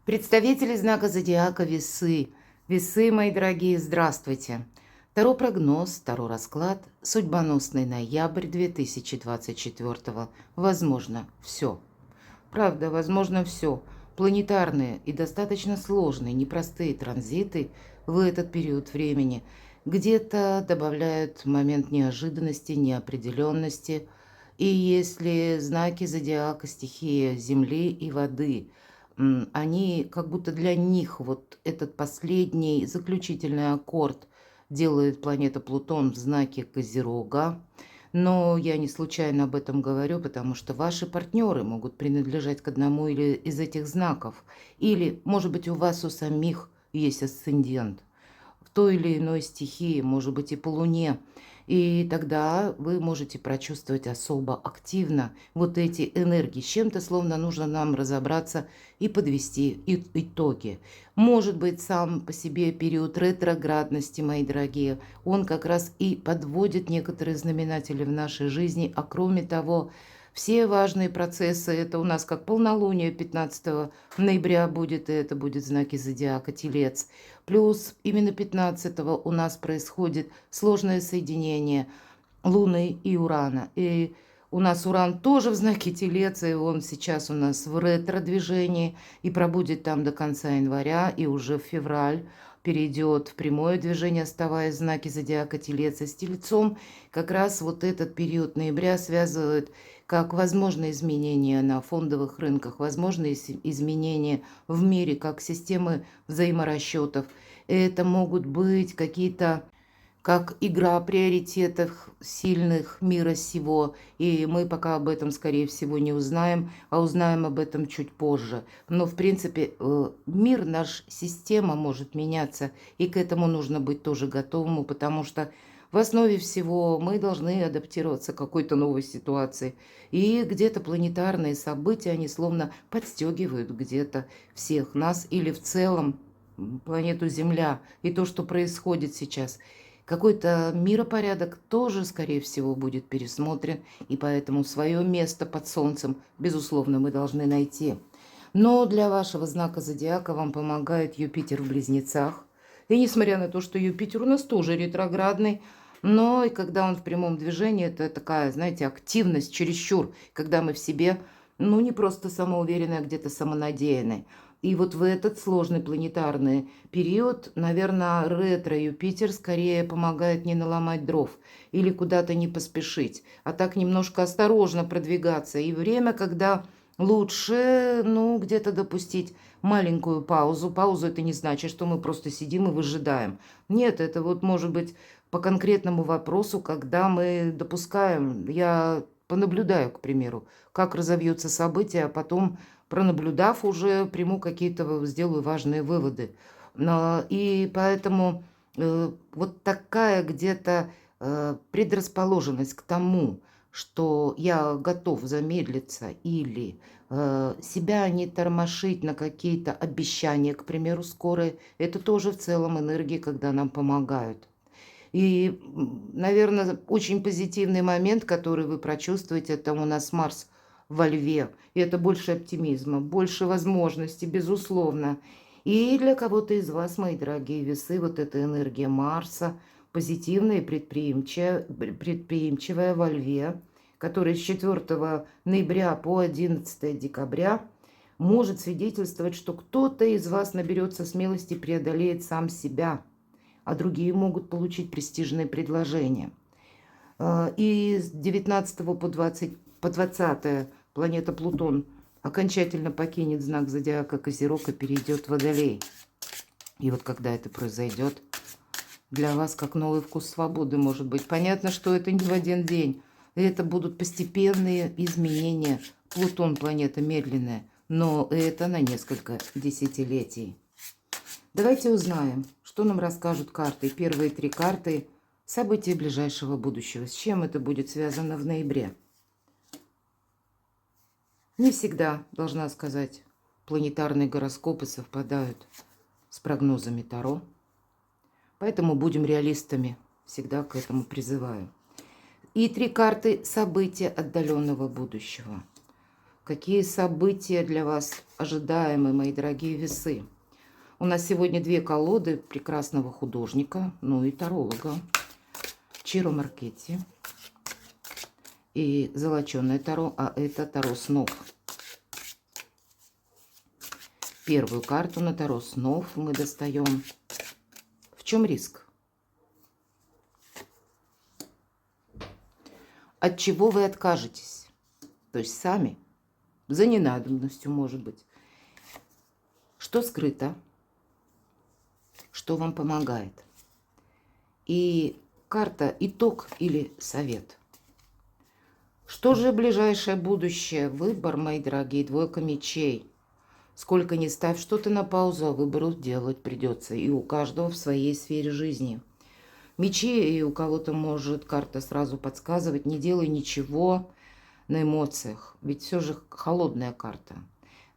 Представители знака зодиака Весы. Весы, мои дорогие, здравствуйте. Таро прогноз, Таро расклад, судьбоносный ноябрь 2024. Возможно, все. Правда, возможно, все. Планетарные и достаточно сложные, непростые транзиты в этот период времени где-то добавляют момент неожиданности, неопределенности. И если знаки зодиака, стихия Земли и воды, они как будто для них вот этот последний заключительный аккорд делает планета Плутон в знаке Козерога. Но я не случайно об этом говорю, потому что ваши партнеры могут принадлежать к одному или из этих знаков. Или, может быть, у вас у самих есть асцендент в той или иной стихии, может быть, и по Луне. И тогда вы можете прочувствовать особо активно вот эти энергии. С чем-то словно нужно нам разобраться и подвести итоги. Может быть, сам по себе период ретроградности, мои дорогие, он как раз и подводит некоторые знаменатели в нашей жизни. А кроме того, все важные процессы, это у нас как полнолуние 15 ноября будет, и это будет знаки зодиака Телец. Плюс именно 15 у нас происходит сложное соединение Луны и Урана. И у нас Уран тоже в знаке Телец, и он сейчас у нас в ретро-движении и пробудет там до конца января, и уже в февраль перейдет в прямое движение, оставаясь в знаке зодиака Телец. И с Тельцом как раз вот этот период ноября связывают как возможные изменения на фондовых рынках, возможные изменения в мире, как системы взаиморасчетов. Это могут быть какие-то как игра приоритетов сильных мира сего. И мы пока об этом, скорее всего, не узнаем, а узнаем об этом чуть позже. Но, в принципе, мир, наша система может меняться, и к этому нужно быть тоже готовым, потому что в основе всего мы должны адаптироваться к какой-то новой ситуации. И где-то планетарные события, они словно подстегивают где-то всех нас или в целом планету Земля и то, что происходит сейчас. Какой-то миропорядок тоже, скорее всего, будет пересмотрен, и поэтому свое место под солнцем, безусловно, мы должны найти. Но для вашего знака зодиака вам помогает Юпитер в Близнецах. И несмотря на то, что Юпитер у нас тоже ретроградный, но и когда он в прямом движении, это такая, знаете, активность чересчур, когда мы в себе, ну, не просто самоуверенные, а где-то самонадеянные. И вот в этот сложный планетарный период, наверное, ретро-Юпитер скорее помогает не наломать дров или куда-то не поспешить, а так немножко осторожно продвигаться. И время, когда лучше, ну, где-то допустить маленькую паузу. Паузу это не значит, что мы просто сидим и выжидаем. Нет, это вот может быть по конкретному вопросу, когда мы допускаем, я понаблюдаю, к примеру, как разовьются события, а потом, пронаблюдав, уже приму какие-то, сделаю важные выводы. И поэтому вот такая где-то предрасположенность к тому, что я готов замедлиться или себя не тормошить на какие-то обещания, к примеру, скорые, это тоже в целом энергии, когда нам помогают. И, наверное, очень позитивный момент, который вы прочувствуете, это у нас Марс во Льве. И это больше оптимизма, больше возможностей, безусловно. И для кого-то из вас, мои дорогие весы, вот эта энергия Марса, позитивная и предприимчивая во Льве, которая с 4 ноября по 11 декабря может свидетельствовать, что кто-то из вас наберется смелости, преодолеет сам себя, а другие могут получить престижные предложения. И с 19 по 20 планета Плутон окончательно покинет знак зодиака Козерог и перейдет в Водолей. И вот когда это произойдет, для вас как новый вкус свободы может быть. Понятно, что это не в один день. Это будут постепенные изменения. Плутон планета медленная, но это на несколько десятилетий. Давайте узнаем, что нам расскажут карты. Первые три карты – события ближайшего будущего. С чем это будет связано в ноябре? Не всегда, должна сказать, планетарные гороскопы совпадают с прогнозами Таро. Поэтому будем реалистами. Всегда к этому призываю. И три карты – события отдаленного будущего. Какие события для вас ожидаемы, мои дорогие весы? У нас сегодня две колоды прекрасного художника, ну и таролога. Чиро Маркетти и золоченое таро, а это таро снов. Первую карту на таро снов мы достаем. В чем риск? От чего вы откажетесь? То есть сами, за ненадобностью, может быть. Что скрыто? Что вам помогает? И карта итог или совет. Что же ближайшее будущее? Выбор, мои дорогие, двойка мечей. Сколько ни ставь что-то на паузу, а выбор делать придется. И у каждого в своей сфере жизни. Мечи, и у кого-то может карта сразу подсказывать, не делай ничего на эмоциях. Ведь все же холодная карта.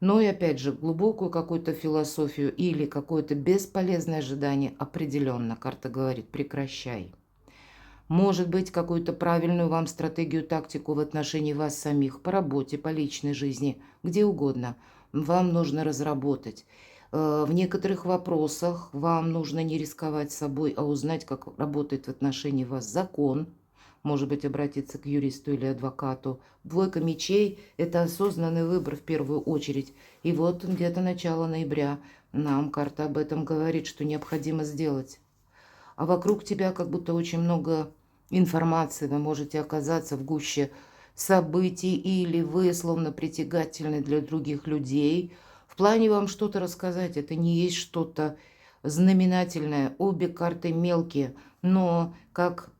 Но и опять же, глубокую какую-то философию или какое-то бесполезное ожидание определенно. Карта говорит, прекращай. Может быть, какую-то правильную вам стратегию, тактику в отношении вас самих, по работе, по личной жизни, где угодно, вам нужно разработать. В некоторых вопросах вам нужно не рисковать собой, а узнать, как работает в отношении вас закон. Может быть, обратиться к юристу или адвокату. Двойка мечей – это осознанный выбор в первую очередь. И вот где-то начало ноября нам карта об этом говорит, что необходимо сделать. А вокруг тебя как будто очень много информации. Вы можете оказаться в гуще событий, или вы словно притягательны для других людей. В плане вам что-то рассказать, это не есть что-то знаменательное. Обе карты мелкие, но как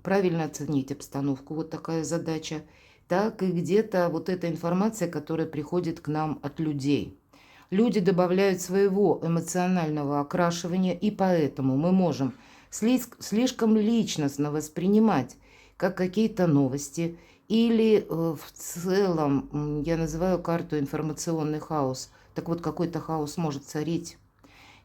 правильно оценить обстановку, вот такая задача, так и где-то вот эта информация, которая приходит к нам от людей. Люди добавляют своего эмоционального окрашивания, и поэтому мы можем слишком личностно воспринимать как какие-то новости, или в целом, я называю карту информационный хаос. Так вот, какой-то хаос может царить.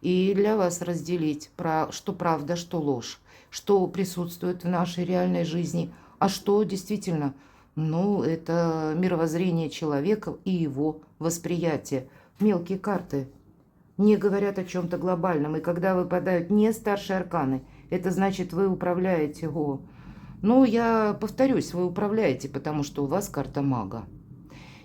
И для вас разделить, что правда, что ложь, что присутствует в нашей реальной жизни, а что действительно, ну, это мировоззрение человека и его восприятие. Мелкие карты не говорят о чем-то глобальном. И когда выпадают не старшие арканы, это значит, вы управляете его. Ну, я повторюсь, вы управляете, потому что у вас карта мага.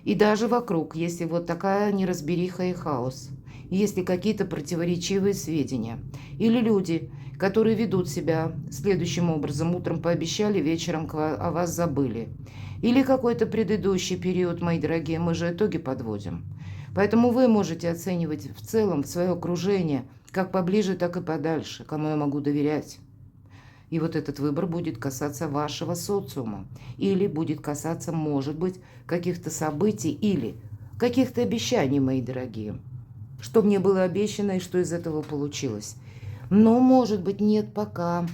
И даже вокруг, если вот такая неразбериха и хаос, если какие-то противоречивые сведения, или люди, которые ведут себя следующим образом, утром пообещали, вечером о вас забыли, или какой-то предыдущий период, мои дорогие, мы же итоги подводим. Поэтому вы можете оценивать в целом свое окружение, как поближе, так и подальше, кому я могу доверять. И вот этот выбор будет касаться вашего социума. Или будет касаться, может быть, каких-то событий или каких-то обещаний, мои дорогие. Что мне было обещано и что из этого получилось. Но, может быть, нет пока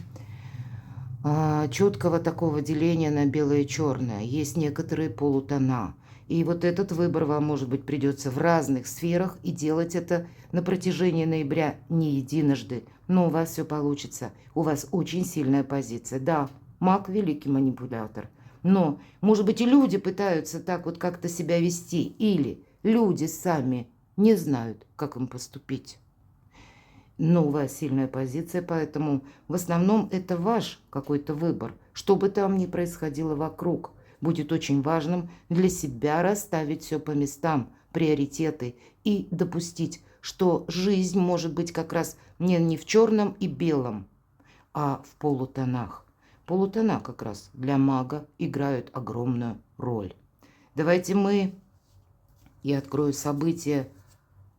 четкого такого деления на белое и черное. Есть некоторые полутона. И вот этот выбор вам, может быть, придется в разных сферах, и делать это на протяжении ноября не единожды. Но у вас все получится. У вас очень сильная позиция. Да, маг – великий манипулятор. Но, может быть, и люди пытаются так вот как-то себя вести. Или люди сами не знают, как им поступить. Но у вас сильная позиция, поэтому в основном это ваш какой-то выбор. Что бы там ни происходило вокруг, будет очень важным для себя расставить все по местам, приоритеты, и допустить, что жизнь может быть как раз не в черном и белом, а в полутонах. Полутона как раз для мага играют огромную роль. Давайте я открою события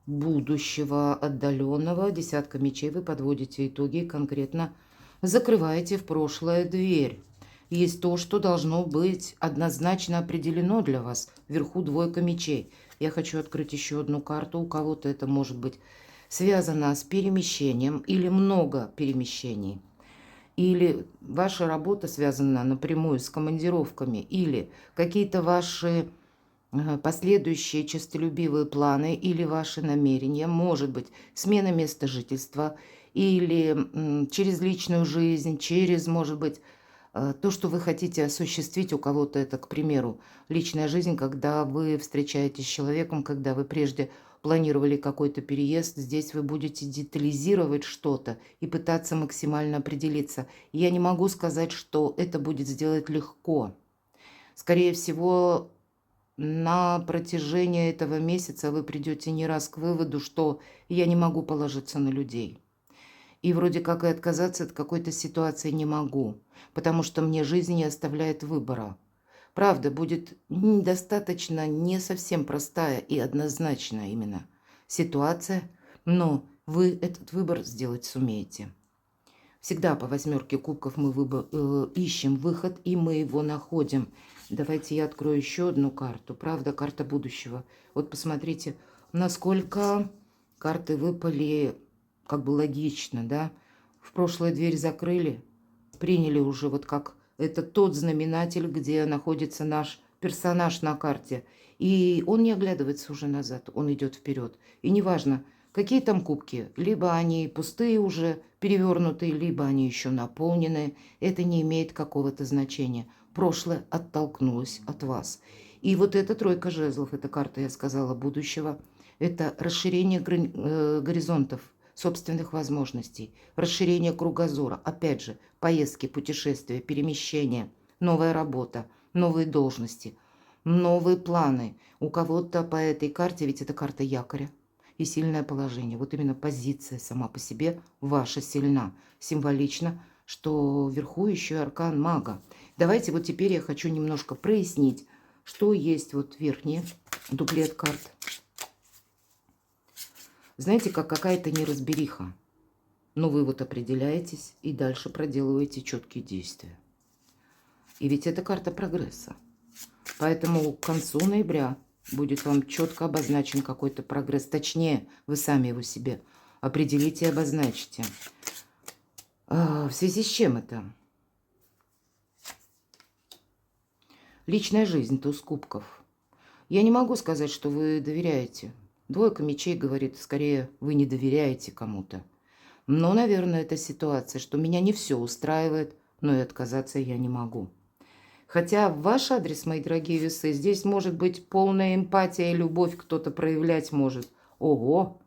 будущего отдаленного. Десятка мечей, вы подводите итоги и конкретно закрываете в прошлое дверь. Есть то, что должно быть однозначно определено для вас. Вверху двойка мечей. Я хочу открыть еще одну карту. У кого-то это может быть связано с перемещением или много перемещений. Или ваша работа связана напрямую с командировками. Или какие-то ваши последующие честолюбивые планы или ваши намерения. Может быть смена места жительства. Или через личную жизнь, через, может быть, То, что вы хотите осуществить у кого-то, это, к примеру, личная жизнь, когда вы встречаетесь с человеком, когда вы прежде планировали какой-то переезд, здесь вы будете детализировать что-то и пытаться максимально определиться. Я не могу сказать, что это будет сделать легко. Скорее всего, на протяжении этого месяца вы придете не раз к выводу, что я не могу положиться на людей. И вроде как и отказаться от какой-то ситуации не могу, потому что мне жизнь не оставляет выбора. Правда, будет недостаточно не совсем простая и однозначная именно ситуация, но вы этот выбор сделать сумеете. Всегда по 8 кубков мы ищем выход, и мы его находим. Давайте я открою еще одну карту. Правда, карта будущего. Вот посмотрите, насколько карты выпали как бы логично, да? В прошлое дверь закрыли, приняли уже вот как это тот знаменатель, где находится наш персонаж на карте. И он не оглядывается уже назад, он идет вперед. И неважно, какие там кубки, либо они пустые уже, перевернутые, либо они еще наполнены, это не имеет какого-то значения. Прошлое оттолкнулось от вас. И вот эта тройка жезлов, эта карта, я сказала, будущего, это расширение горизонтов, собственных возможностей, расширение кругозора, опять же, поездки, путешествия, перемещения, новая работа, новые должности, новые планы. У кого-то по этой карте, ведь это карта якоря и сильное положение. Вот именно позиция сама по себе ваша сильна. Символично, что вверху еще и аркан мага. Давайте вот теперь я хочу немножко прояснить, что есть вот верхний дуплет карт. Знаете, как какая-то неразбериха. Но вы вот определяетесь и дальше проделываете четкие действия. И ведь это карта прогресса. Поэтому к концу ноября будет вам четко обозначен какой-то прогресс. Точнее, вы сами его себе определите и обозначите. В связи с чем это? Личная жизнь, туз кубков. Я не могу сказать, что вы доверяете. Двойка мечей говорит, скорее, вы не доверяете кому-то. Но, наверное, это ситуация, что меня не все устраивает, но и отказаться я не могу. Хотя в ваш адрес, мои дорогие весы, здесь может быть полная эмпатия и любовь кто-то проявлять может. Ого!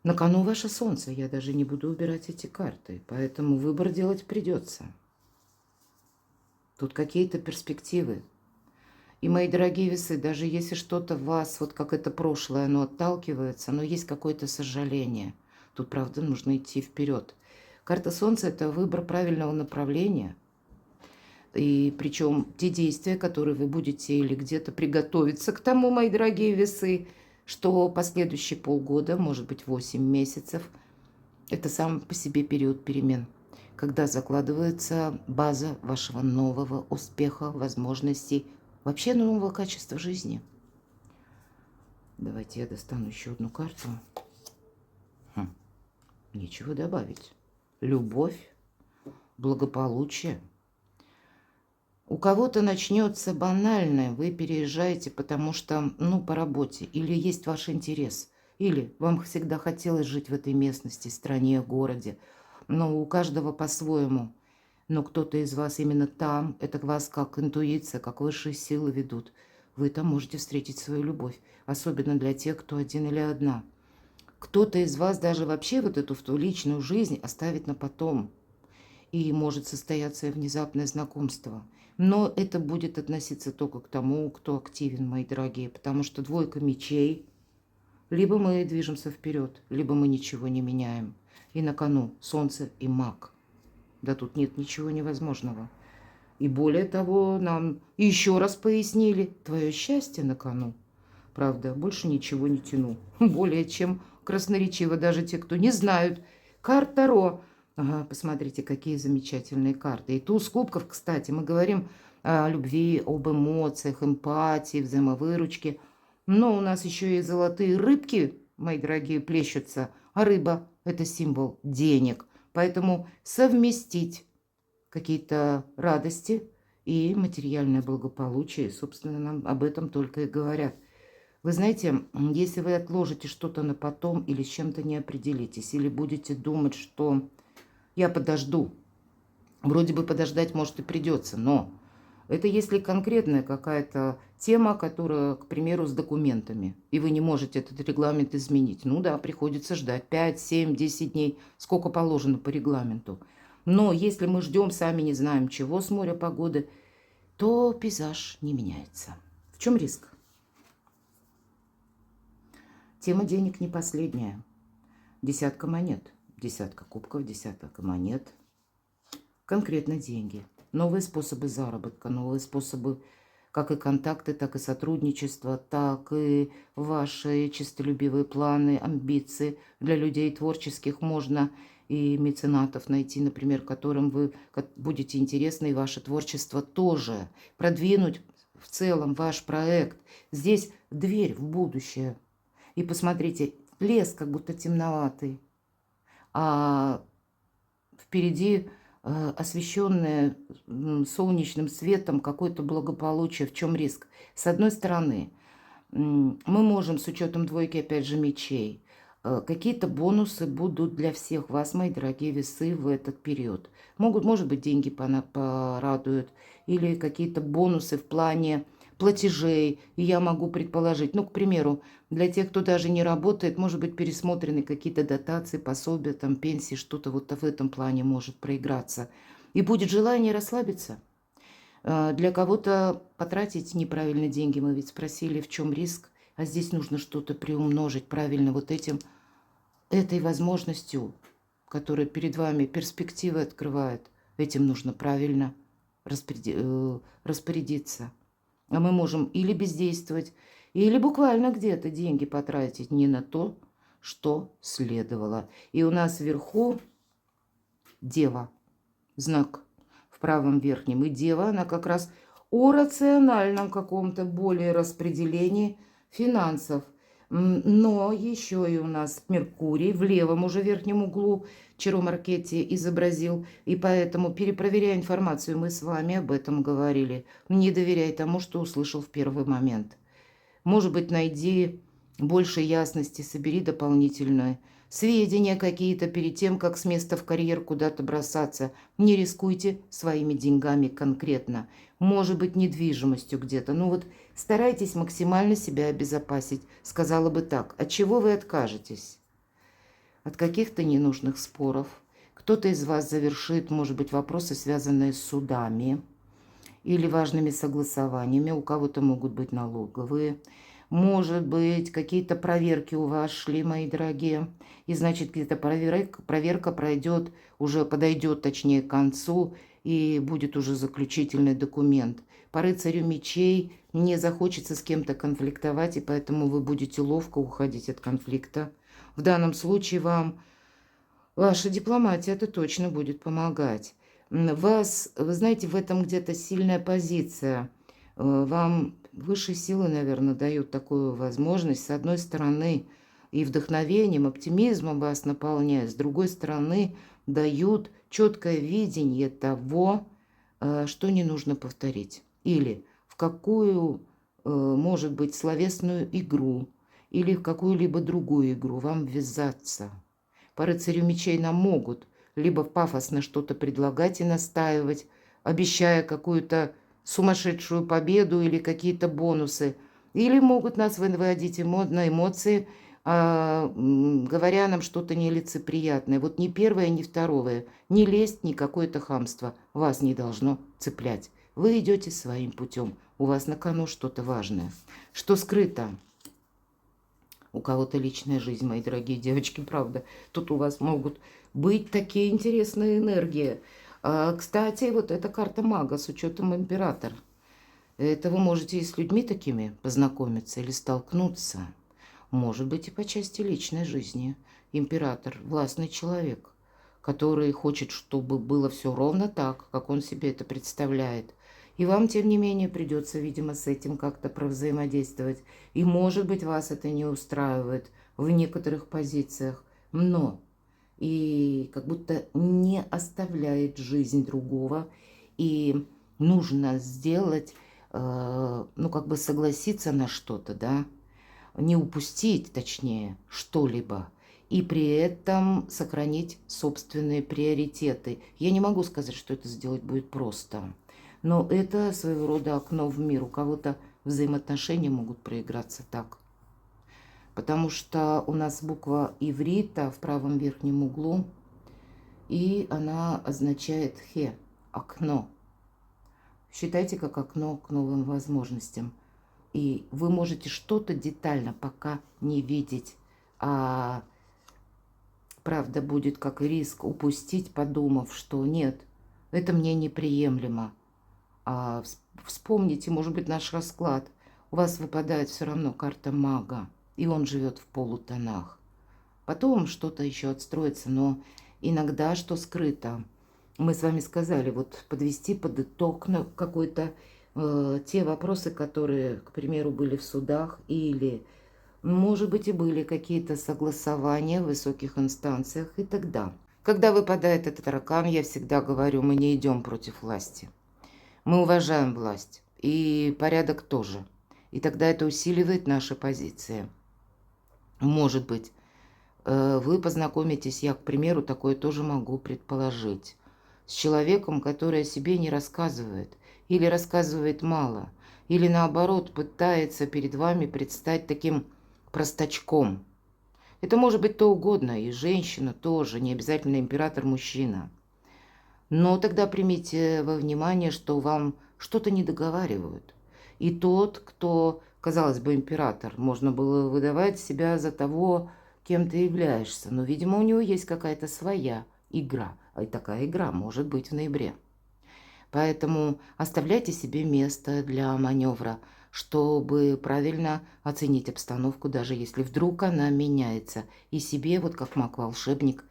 На кону ваше солнце, я даже не буду убирать эти карты, поэтому выбор делать придется. Тут какие-то перспективы. И, мои дорогие весы, даже если что-то в вас, вот как это прошлое, оно отталкивается, но есть какое-то сожаление. Тут, правда, нужно идти вперед. Карта Солнца – это выбор правильного направления. И причем те действия, которые вы будете или где-то приготовиться к тому, мои дорогие весы, что последующие полгода, может быть, 8 месяцев, это сам по себе период перемен, когда закладывается база вашего нового успеха, возможностей, вообще нового качества жизни. Давайте я достану еще одну карту. Нечего добавить. Любовь, благополучие. У кого-то начнется банальное, вы переезжаете, потому что, по работе, или есть ваш интерес, или вам всегда хотелось жить в этой местности, стране, городе, но у каждого по-своему. Но кто-то из вас именно там, это вас как интуиция, как высшие силы ведут. Вы там можете встретить свою любовь, особенно для тех, кто один или одна. Кто-то из вас даже вообще вот эту личную жизнь оставит на потом. И может состояться внезапное знакомство. Но это будет относиться только к тому, кто активен, мои дорогие. Потому что двойка мечей. Либо мы движемся вперед, либо мы ничего не меняем. И на кону солнце и маг. Да тут нет ничего невозможного. И более того, нам еще раз пояснили, твое счастье на кону. Правда, больше ничего не тяну. Более чем красноречиво даже те, кто не знают. Карт Таро. Ага, посмотрите, какие замечательные карты. И туз кубков, кстати, мы говорим о любви, об эмоциях, эмпатии, взаимовыручке. Но у нас еще и золотые рыбки, мои дорогие, плещутся. А рыба – это символ денег. Поэтому совместить какие-то радости и материальное благополучие, собственно, нам об этом только и говорят. Вы знаете, если вы отложите что-то на потом или с чем-то не определитесь, или будете думать, что я подожду, Вроде бы подождать, может, и придется, но это если конкретная какая-то тема, которая, к примеру, с документами, и вы не можете этот регламент изменить. Ну да, приходится ждать 5, 7, 10 дней, сколько положено по регламенту. Но если мы ждем, сами не знаем чего с моря погоды, то пейзаж не меняется. В чем риск? Тема денег не последняя. Десятка монет, десятка кубков, десятка монет. Конкретно деньги. Новые способы заработка, новые способы, как и контакты, так и сотрудничество, так и ваши честолюбивые планы, амбиции. Для людей творческих можно и меценатов найти, например, которым вы будете интересны, и ваше творчество тоже. Продвинуть в целом ваш проект. Здесь дверь в будущее. И посмотрите, лес как будто темноватый, а впереди освещенное солнечным светом какое-то благополучие. В чем риск? С одной стороны, мы можем с учетом двойки, опять же, мечей, какие-то бонусы будут для всех вас, мои дорогие весы, в этот период. Может быть, деньги порадуют, или какие-то бонусы в плане платежей. И я могу предположить, ну, к примеру, для тех, кто даже не работает, может быть, пересмотрены какие-то дотации, пособия, там, пенсии, что-то вот в этом плане может проиграться. И будет желание расслабиться. Для кого-то потратить неправильно деньги, мы ведь спросили, в чем риск, а здесь нужно что-то приумножить правильно вот этой возможностью, которая перед вами перспективы открывает. Этим нужно правильно распорядиться. А мы можем или бездействовать, или буквально где-то деньги потратить не на то, что следовало. И у нас вверху дева, знак в правом верхнем. И дева, она как раз о рациональном каком-то более распределении финансов. Но еще и у нас Меркурий в левом уже верхнем углу Чаро-Маркете изобразил. И поэтому, перепроверяя информацию, мы с вами об этом говорили. Не доверяй тому, что услышал в первый момент. Может быть, найди больше ясности, собери дополнительное. Сведения какие-то перед тем, как с места в карьер куда-то бросаться. Не рискуйте своими деньгами конкретно. Может быть, недвижимостью где-то. Ну вот старайтесь максимально себя обезопасить. Сказала бы так. От чего вы откажетесь? От каких-то ненужных споров. Кто-то из вас завершит, может быть, вопросы, связанные с судами или важными согласованиями. У кого-то могут быть налоговые. Может быть, какие-то проверки у вас шли, мои дорогие. И значит, где-то проверка пройдет, уже подойдет, точнее, к концу, и будет уже заключительный документ. По рыцарю мечей не захочется с кем-то конфликтовать, и поэтому вы будете ловко уходить от конфликта. В данном случае вам ваша дипломатия это точно будет помогать. Вас, вы знаете, в этом где-то сильная позиция. Вам высшие силы, наверное, дают такую возможность. С одной стороны, и вдохновением, оптимизмом вас наполняют. С другой стороны, дают четкое видение того, что не нужно повторить. Или в какую, может быть, словесную игру, или в какую-либо другую игру вам ввязаться. По рыцарю мечей нам могут либо пафосно что-то предлагать и настаивать, обещая какую-то сумасшедшую победу или какие-то бонусы, или могут нас выводить на эмоции, говоря нам что-то нелицеприятное. Вот ни первое, ни второе, ни лесть, ни какое-то хамство вас не должно цеплять. Вы идете своим путем, у вас на кону что-то важное. Что скрыто? У кого-то личная жизнь, мои дорогие девочки, правда. Тут у вас могут быть такие интересные энергии. Кстати, вот эта карта мага с учетом императора. Это вы можете и с людьми такими познакомиться или столкнуться. Может быть, и по части личной жизни. Император – властный человек, который хочет, чтобы было все ровно так, как он себе это представляет. И вам, тем не менее, придется, видимо, с этим как-то провзаимодействовать. И, может быть, вас это не устраивает в некоторых позициях, но и как будто не оставляет жизнь другого. И нужно сделать, ну, как бы согласиться на что-то, да, не упустить, точнее, что-либо. и при этом сохранить собственные приоритеты. Я не могу сказать, что это сделать будет просто, но это своего рода окно в мир. У кого-то взаимоотношения могут проиграться так. Потому что у нас буква иврита в правом верхнем углу, и она означает хе, окно. Считайте как окно к новым возможностям. И вы можете что-то детально пока не видеть, а правда будет как риск упустить, подумав, что нет, это мне неприемлемо. А вспомните, может быть, наш расклад. У вас выпадает все равно карта мага, и он живет в полутонах. Потом что-то еще отстроится, но иногда что скрыто. Мы с вами сказали, вот подвести под итог какой-то те вопросы, которые, к примеру, были в судах, или, может быть, и были какие-то согласования в высоких инстанциях, и тогда. Когда выпадает этот таракан, я всегда говорю, мы не идем против власти. Мы уважаем власть, и порядок тоже. И тогда это усиливает наши позиции. Может быть, вы познакомитесь, я, к примеру, такое тоже могу предположить, с человеком, который о себе не рассказывает, или рассказывает мало, или наоборот пытается перед вами предстать таким простачком. Это может быть то угодно, и женщина тоже, не обязательно император-мужчина. Но тогда примите во внимание, что вам что-то не договаривают. И тот, кто, казалось бы, император, можно было выдавать себя за того, кем ты являешься. Но, видимо, у него есть какая-то своя игра. И такая игра может быть в ноябре. Поэтому оставляйте себе место для маневра, чтобы правильно оценить обстановку, даже если вдруг она меняется. И себе, вот как маг-волшебник,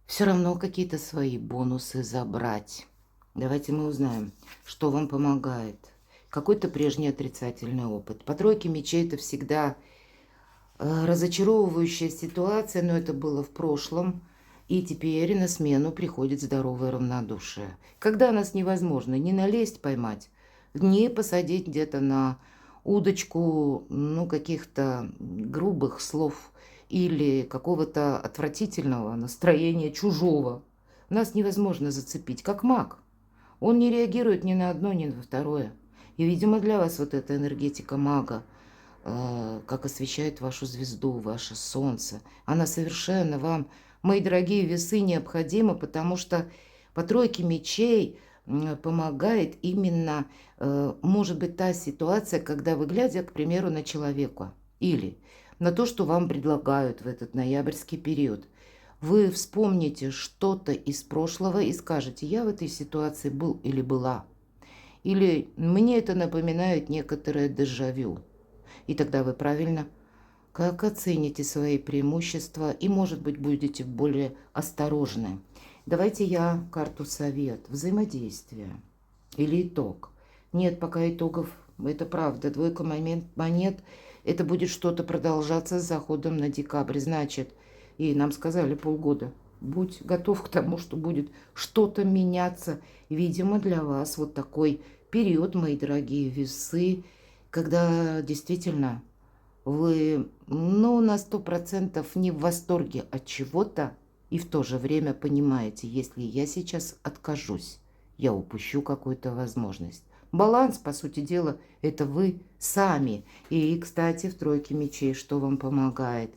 все равно какие-то свои бонусы забрать. Давайте мы узнаем, что вам помогает. Какой-то прежний отрицательный опыт. По тройке мечей это всегда разочаровывающая ситуация, но это было в прошлом. И теперь на смену приходит здоровое равнодушие. Когда нас невозможно ни налезть поймать, ни посадить где-то на удочку, ну, каких-то грубых слов или какого-то отвратительного настроения чужого. Нас невозможно зацепить, как маг. Он не реагирует ни на одно, ни на второе. И, видимо, для вас вот эта энергетика мага, как освещает вашу звезду, ваше солнце, она совершенно вам, мои дорогие весы, необходима, потому что по тройке мечей помогает именно, может быть, та ситуация, когда вы, глядя, к примеру, на человека или на то, что вам предлагают в этот ноябрьский период, вы вспомните что-то из прошлого и скажете, я в этой ситуации был или была. Или мне это напоминает некоторое дежавю. И тогда вы правильно как оцените свои преимущества и, может быть, будете более осторожны. Давайте я карту совет, взаимодействие или итог. Нет пока итогов, это правда. Двойка монет, это будет что-то продолжаться с заходом на декабрь. Значит, и нам сказали полгода. Будь готов к тому, что будет что-то меняться. Видимо, для вас вот такой период, мои дорогие весы, когда действительно вы, ну, на 100% не в восторге от чего-то, и в то же время понимаете, если я сейчас откажусь, я упущу какую-то возможность. Баланс, по сути дела, это вы сами. И, кстати, в тройке мечей что вам помогает?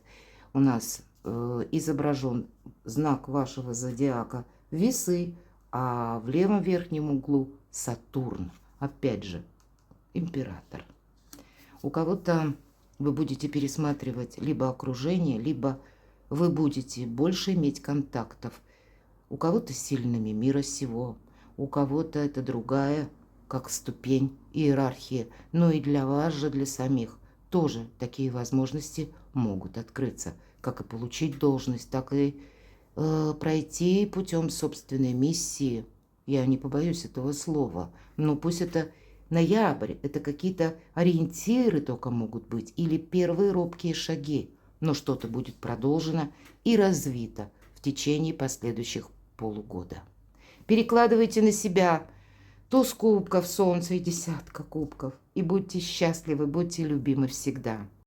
У нас изображен знак вашего зодиака весы, а в левом верхнем углу Сатурн. Опять же, император. У кого-то вы будете пересматривать либо окружение, либо вы будете больше иметь контактов. У кого-то с сильными мира сего, у кого-то это другая, как ступень иерархии. Но и для вас же, для самих, тоже такие возможности могут открыться. Как и получить должность, так и пройти путем собственной миссии. Я не побоюсь этого слова, но пусть это ноябрь, это какие-то ориентиры только могут быть, или первые робкие шаги, но что-то будет продолжено и развито в течение последующих полугода. Перекладывайте на себя туз кубков, солнце и десятка кубков, и будьте счастливы, будьте любимы всегда.